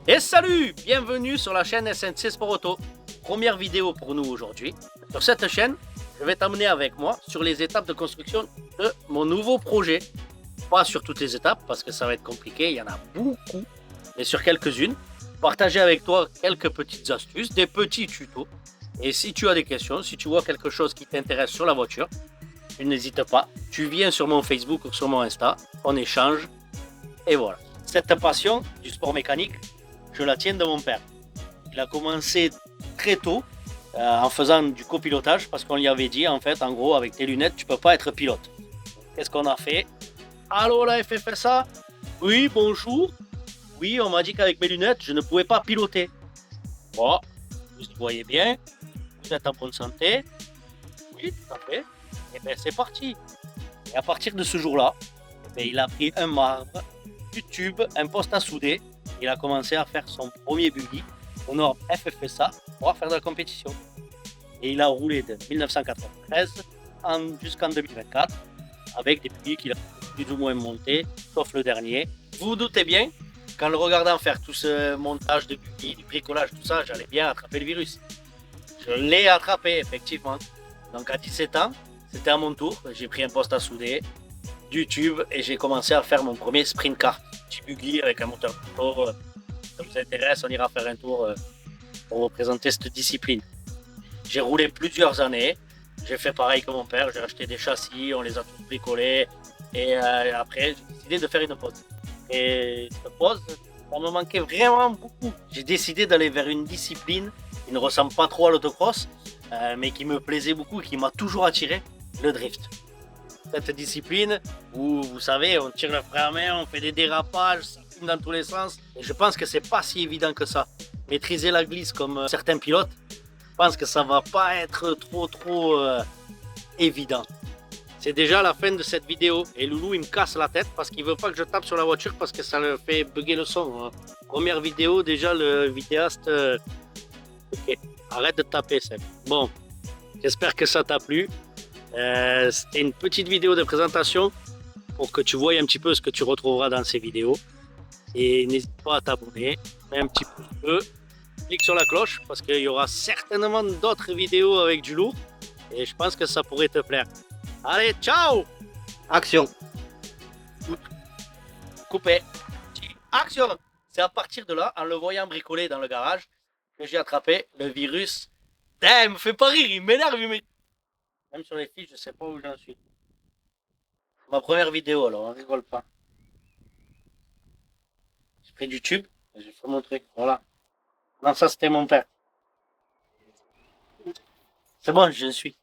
Et salut, bienvenue sur la chaîne SNC Sport Auto. Première vidéo pour nous aujourd'hui. Sur cette chaîne, je vais t'emmener avec moi sur les étapes de construction de mon nouveau projet. Pas sur toutes les étapes parce que ça va être compliqué, il y en a beaucoup, mais sur quelques-unes. Partager avec toi quelques petites astuces, des petits tutos. Et si tu as des questions, si tu vois quelque chose qui t'intéresse sur la voiture, tu n'hésites pas, tu viens sur mon Facebook ou sur mon Insta, on échange et voilà. Cette passion du sport mécanique, je la tiens de mon père. Il a commencé très tôt en faisant du copilotage parce qu'on lui avait dit en fait, en gros, avec tes lunettes, tu peux pas être pilote. Qu'est-ce qu'on a fait? Allô, la FFSA? Oui, bonjour. Oui, on m'a dit qu'avec mes lunettes, je ne pouvais pas piloter. Bon, vous y voyez bien, vous êtes en bonne santé. Oui, tout à fait. Et bien, c'est parti. Et à partir de ce jour-là, il a pris un marbre, du tube, un poste à souder. Il a commencé à faire son premier buggy aux normes FFSA pour pouvoir faire de la compétition. Et il a roulé de 1993 jusqu'en 2024 avec des buggy qu'il a plus ou moins montés, sauf le dernier. Vous vous doutez bien qu'en le regardant faire tout ce montage de buggy, du bricolage, tout ça, j'allais bien attraper le virus. Je l'ai attrapé, effectivement. Donc à 17 ans, c'était à mon tour. J'ai pris un poste à souder, du tube, et j'ai commencé à faire mon premier sprint car. Petit buggy avec un moteur motor. Ça vous intéresse, on ira faire un tour pour vous présenter cette discipline. J'ai roulé plusieurs années. J'ai fait pareil que mon père. J'ai acheté des châssis, on les a tous bricolés. Et après, j'ai décidé de faire une pause. Et cette pause, ça me manquait vraiment beaucoup. J'ai décidé d'aller vers une discipline qui ne ressemble pas trop à l'autocross, mais qui me plaisait beaucoup et qui m'a toujours attiré, le drift. Cette discipline où, vous savez, on tire le frein à main, on fait des dérapages, ça fume dans tous les sens. Et je pense que c'est pas si évident que ça. Maîtriser la glisse comme certains pilotes, je pense que ça va pas être trop évident. C'est déjà la fin de cette vidéo et Loulou il me casse la tête parce qu'il veut pas que je tape sur la voiture parce que ça le fait bugger le son. Première vidéo, déjà le vidéaste... Ok, arrête de taper, Seb. Bon, j'espère que ça t'a plu. C'était une petite vidéo de présentation pour que tu voies un petit peu ce que tu retrouveras dans ces vidéos. Et n'hésite pas à t'abonner, mets un petit pouce bleu, clique sur la cloche parce qu'il y aura certainement d'autres vidéos avec du lourd et je pense que ça pourrait te plaire. Allez, ciao! Action. Coupé. Action! C'est à partir de là, en le voyant bricoler dans le garage, que j'ai attrapé le virus. Il me fait pas rire, il m'énerve, mais... Même sur les fiches, je sais pas où j'en suis. Ma première vidéo, alors on rigole pas. J'ai pris du tube, j'ai fait mon truc, voilà. Non, ça c'était mon père. C'est bon, je suis.